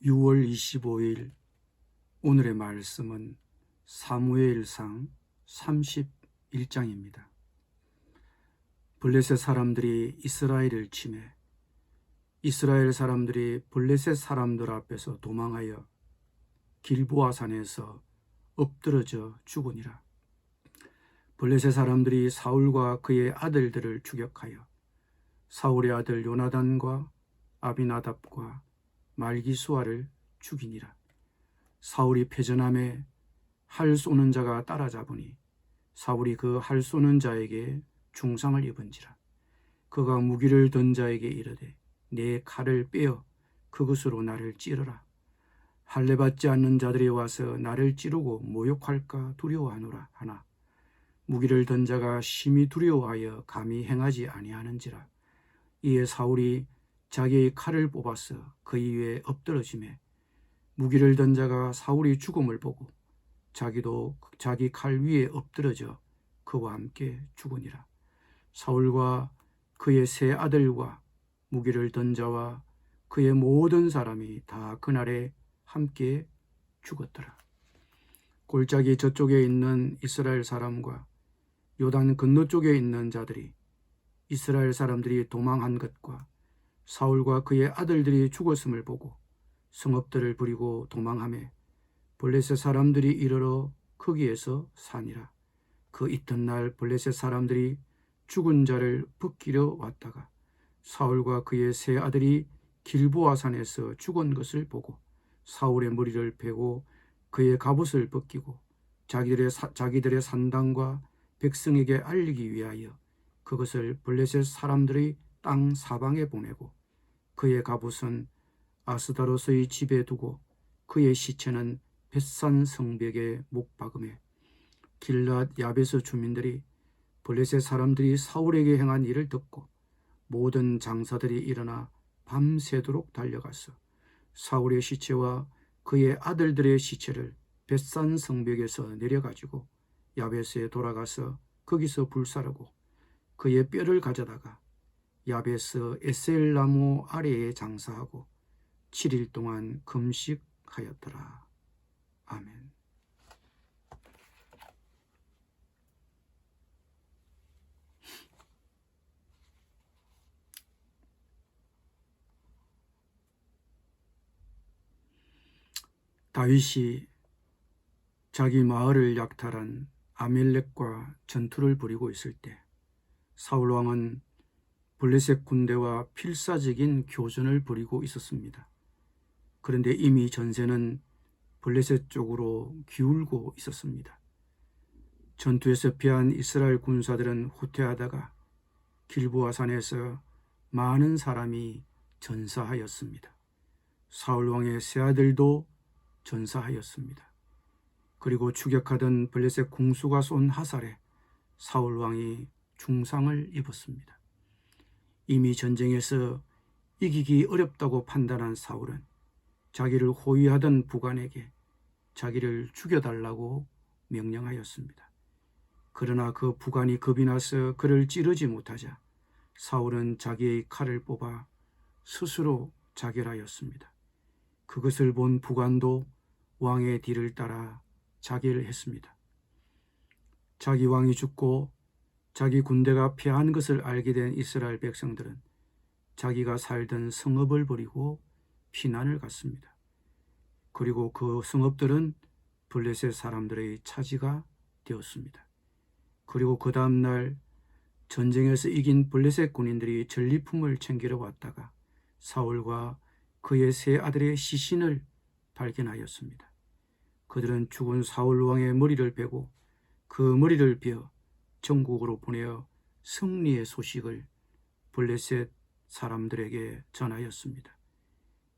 6월 25일 오늘의 말씀은 사무엘상 31장입니다. 블레셋 사람들이 이스라엘을 치매 이스라엘 사람들이 블레셋 사람들 앞에서 도망하여 길보아 산에서 엎드러져 죽으니라. 블레셋 사람들이 사울과 그의 아들들을 추격하여 사울의 아들 요나단과 아비나답과 말기수아를 죽이니라. 사울이 패전함에 활 쏘는 자가 따라잡으니 사울이 그 활 쏘는 자에게 중상을 입은지라. 그가 무기를 든 자에게 이르되 내 칼을 빼어 그것으로 나를 찌르라. 할례 받지 않는 자들이 와서 나를 찌르고 모욕할까 두려워하노라 하나 무기를 든 자가 심히 두려워하여 감히 행하지 아니하는지라. 이에 사울이 자기의 칼을 뽑아서 그 위에 엎드러지매 무기를 든 자가 사울이 죽음을 보고 자기도 자기 칼 위에 엎드러져 그와 함께 죽으니라. 사울과 그의 세 아들과 무기를 든 자와 그의 모든 사람이 다 그날에 함께 죽었더라. 골짜기 저쪽에 있는 이스라엘 사람과 요단 건너쪽에 있는 자들이 이스라엘 사람들이 도망한 것과 사울과 그의 아들들이 죽었음을 보고 성읍들을 부리고 도망하며 블레셋 사람들이 이르러 거기에서 사니라. 그 이튿날 블레셋 사람들이 죽은 자를 벗기려 왔다가 사울과 그의 세 아들이 길보아 산에서 죽은 것을 보고 사울의 머리를 베고 그의 갑옷을 벗기고 자기들의 산당과 백성에게 알리기 위하여 그것을 블레셋 사람들의 땅 사방에 보내고 그의 갑옷은 아스다로스의 집에 두고 그의 시체는 벳산 성벽에 못 박음에 길랏 야베스 주민들이 블레셋 사람들이 사울에게 행한 일을 듣고 모든 장사들이 일어나 밤새도록 달려가서 사울의 시체와 그의 아들들의 시체를 벳산 성벽에서 내려가지고 야베스에 돌아가서 거기서 불사르고 그의 뼈를 가져다가 야베스 에셀나무 아래에 장사하고 7일 동안 금식하였더라. 아멘. 다윗이 자기 마을을 약탈한 아멜렉과 전투를 벌이고 있을 때 사울 왕은 블레셋 군대와 필사적인 교전을 벌이고 있었습니다. 그런데 이미 전세는 블레셋 쪽으로 기울고 있었습니다. 전투에서 피한 이스라엘 군사들은 후퇴하다가 길보아 산에서 많은 사람이 전사하였습니다. 사울 왕의 세 아들도 전사하였습니다. 그리고 추격하던 블레셋 궁수가 쏜 화살에 사울 왕이 중상을 입었습니다. 이미 전쟁에서 이기기 어렵다고 판단한 사울은 자기를 호위하던 부관에게 자기를 죽여달라고 명령하였습니다. 그러나 그 부관이 겁이 나서 그를 찌르지 못하자 사울은 자기의 칼을 뽑아 스스로 자결하였습니다. 그것을 본 부관도 왕의 뒤를 따라 자결했습니다. 자기 왕이 죽고 자기 군대가 패한 것을 알게 된 이스라엘 백성들은 자기가 살던 성읍을 버리고 피난을 갔습니다. 그리고 그 성읍들은 블레셋 사람들의 차지가 되었습니다. 그리고 그 다음날 전쟁에서 이긴 블레셋 군인들이 전리품을 챙기러 왔다가 사울과 그의 세 아들의 시신을 발견하였습니다. 그들은 죽은 사울 왕의 머리를 베고 그 머리를 베어 전국으로 보내어 승리의 소식을 블레셋 사람들에게 전하였습니다.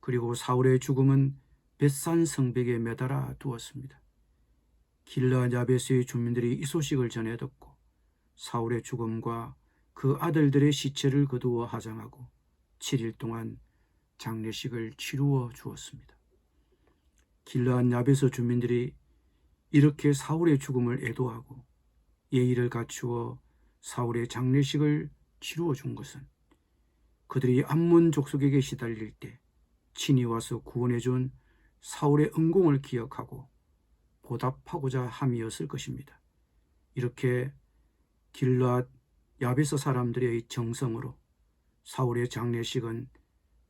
그리고 사울의 죽음은 벳산 성벽에 매달아 두었습니다. 길라 야베스의 주민들이 이 소식을 전해 듣고 사울의 죽음과 그 아들들의 시체를 거두어 하장하고 7일 동안 장례식을 치루어 주었습니다. 길라 야베스 주민들이 이렇게 사울의 죽음을 애도하고 예의를 갖추어 사울의 장례식을 치루어 준 것은 그들이 암몬 족속에게 시달릴 때 친히 와서 구원해준 사울의 은공을 기억하고 보답하고자 함이었을 것입니다. 이렇게 길르앗 야베스 사람들의 정성으로 사울의 장례식은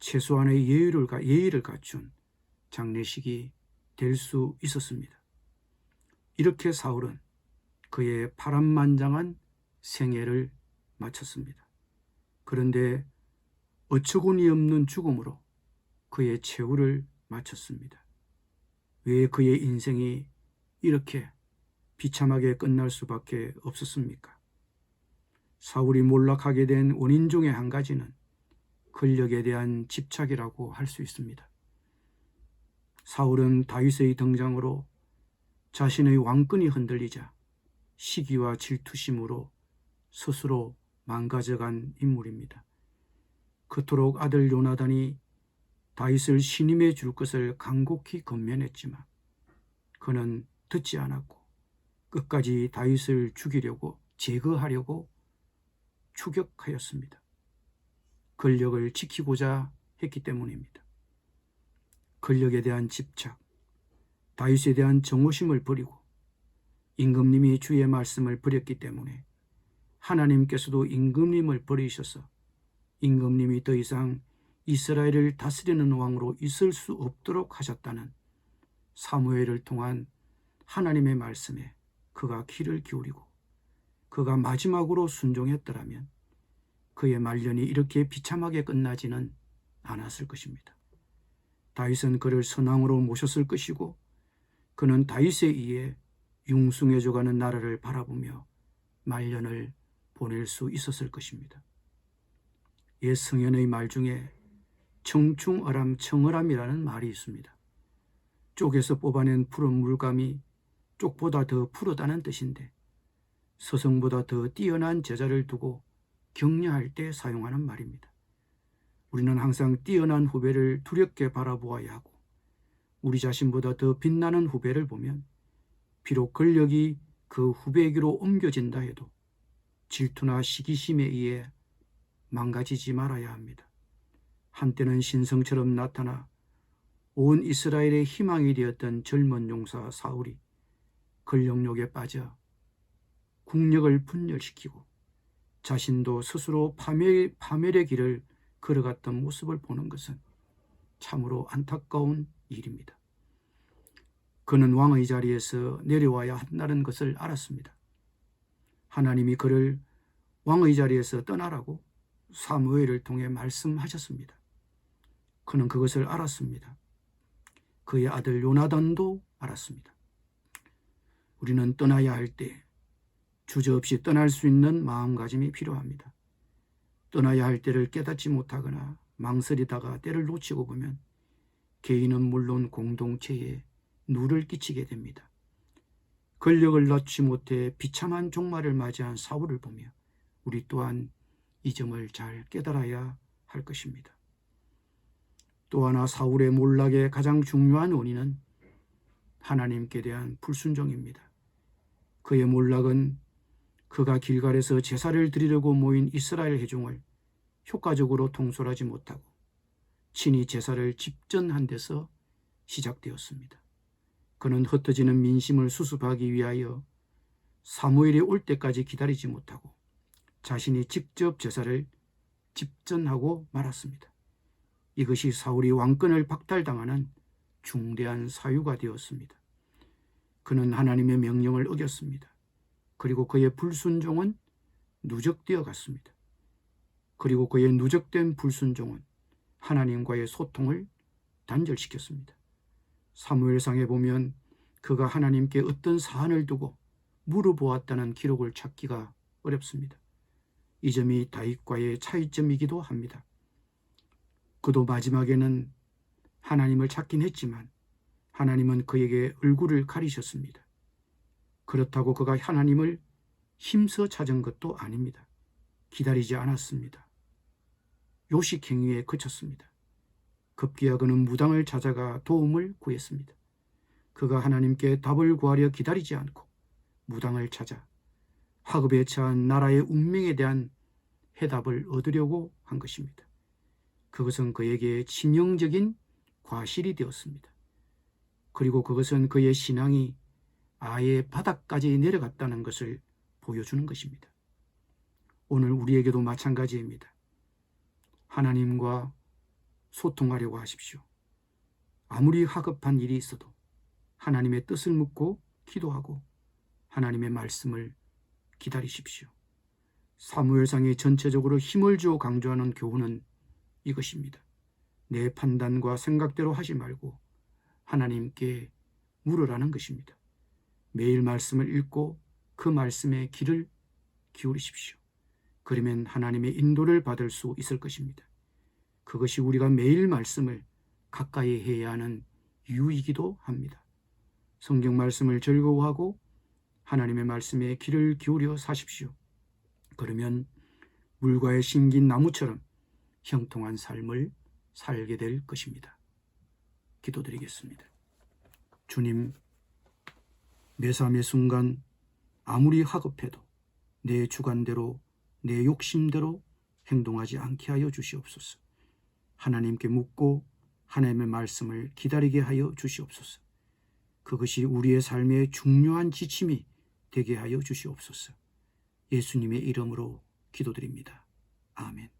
최소한의 예의를 갖춘 장례식이 될 수 있었습니다. 이렇게 사울은 그의 파란만장한 생애를 마쳤습니다. 그런데 어처구니 없는 죽음으로 그의 최후를 마쳤습니다. 왜 그의 인생이 이렇게 비참하게 끝날 수밖에 없었습니까? 사울이 몰락하게 된 원인 중에 한 가지는 권력에 대한 집착이라고 할 수 있습니다. 사울은 다윗의 등장으로 자신의 왕권이 흔들리자 시기와 질투심으로 스스로 망가져간 인물입니다. 그토록 아들 요나단이 다윗을 신임해 줄 것을 간곡히 권면했지만 그는 듣지 않았고 끝까지 다윗을 죽이려고 제거하려고 추격하였습니다. 권력을 지키고자 했기 때문입니다. 권력에 대한 집착, 다윗에 대한 정오심을 버리고 임금님이 주의 말씀을 버렸기 때문에 하나님께서도 임금님을 버리셔서 임금님이 더 이상 이스라엘을 다스리는 왕으로 있을 수 없도록 하셨다는 사무엘을 통한 하나님의 말씀에 그가 귀를 기울이고 그가 마지막으로 순종했더라면 그의 말년이 이렇게 비참하게 끝나지는 않았을 것입니다. 다윗은 그를 선왕으로 모셨을 것이고 그는 다윗에 의해 융숭해져가는 나라를 바라보며 말년을 보낼 수 있었을 것입니다. 옛 성현의 말 중에 청충어람 청어람이라는 말이 있습니다. 쪽에서 뽑아낸 푸른 물감이 쪽보다 더 푸르다는 뜻인데 서성보다 더 뛰어난 제자를 두고 격려할 때 사용하는 말입니다. 우리는 항상 뛰어난 후배를 두렵게 바라보아야 하고 우리 자신보다 더 빛나는 후배를 보면 비록 권력이 그 후배에게로 옮겨진다 해도 질투나 시기심에 의해 망가지지 말아야 합니다. 한때는 신성처럼 나타나 온 이스라엘의 희망이 되었던 젊은 용사 사울이 권력욕에 빠져 국력을 분열시키고 자신도 스스로 파멸의 길을 걸어갔던 모습을 보는 것은 참으로 안타까운 일입니다. 그는 왕의 자리에서 내려와야 한다는 것을 알았습니다. 하나님이 그를 왕의 자리에서 떠나라고 사무엘을 통해 말씀하셨습니다. 그는 그것을 알았습니다. 그의 아들 요나단도 알았습니다. 우리는 떠나야 할 때 주저없이 떠날 수 있는 마음가짐이 필요합니다. 떠나야 할 때를 깨닫지 못하거나 망설이다가 때를 놓치고 보면 개인은 물론 공동체에 누를 끼치게 됩니다. 권력을 낳지 못해 비참한 종말을 맞이한 사울을 보며 우리 또한 이 점을 잘 깨달아야 할 것입니다. 또 하나 사울의 몰락의 가장 중요한 원인은 하나님께 대한 불순종입니다. 그의 몰락은 그가 길갈에서 제사를 드리려고 모인 이스라엘 회중을 효과적으로 통솔하지 못하고 친히 제사를 집전한 데서 시작되었습니다. 그는 흩어지는 민심을 수습하기 위하여 사무엘이 올 때까지 기다리지 못하고 자신이 직접 제사를 집전하고 말았습니다. 이것이 사울이 왕권을 박탈당하는 중대한 사유가 되었습니다. 그는 하나님의 명령을 어겼습니다. 그리고 그의 불순종은 누적되어 갔습니다. 그리고 그의 누적된 불순종은 하나님과의 소통을 단절시켰습니다. 사무엘상에 보면 그가 하나님께 어떤 사안을 두고 물어보았다는 기록을 찾기가 어렵습니다. 이 점이 다윗과의 차이점이기도 합니다. 그도 마지막에는 하나님을 찾긴 했지만 하나님은 그에게 얼굴을 가리셨습니다. 그렇다고 그가 하나님을 힘써 찾은 것도 아닙니다. 기다리지 않았습니다. 요식행위에 그쳤습니다. 급기야 그는 무당을 찾아가 도움을 구했습니다. 그가 하나님께 답을 구하려 기다리지 않고 무당을 찾아 화급에 처한 나라의 운명에 대한 해답을 얻으려고 한 것입니다. 그것은 그에게 치명적인 과실이 되었습니다. 그리고 그것은 그의 신앙이 아예 바닥까지 내려갔다는 것을 보여주는 것입니다. 오늘 우리에게도 마찬가지입니다. 하나님과 소통하려고 하십시오. 아무리 하급한 일이 있어도 하나님의 뜻을 묻고 기도하고 하나님의 말씀을 기다리십시오. 사무엘상이 전체적으로 힘을 주어 강조하는 교훈은 이것입니다. 내 판단과 생각대로 하지 말고 하나님께 물으라는 것입니다. 매일 말씀을 읽고 그 말씀에 귀를 기울이십시오. 그러면 하나님의 인도를 받을 수 있을 것입니다. 그것이 우리가 매일 말씀을 가까이 해야 하는 이유이기도 합니다. 성경 말씀을 즐거워하고 하나님의 말씀에 귀를 기울여 사십시오. 그러면 물과에 심긴 나무처럼 형통한 삶을 살게 될 것입니다. 기도드리겠습니다. 주님, 매사 매순간 아무리 하급해도 내 주관대로 내 욕심대로 행동하지 않게 하여 주시옵소서. 하나님께 묻고 하나님의 말씀을 기다리게 하여 주시옵소서. 그것이 우리의 삶의 중요한 지침이 되게 하여 주시옵소서. 예수님의 이름으로 기도드립니다. 아멘.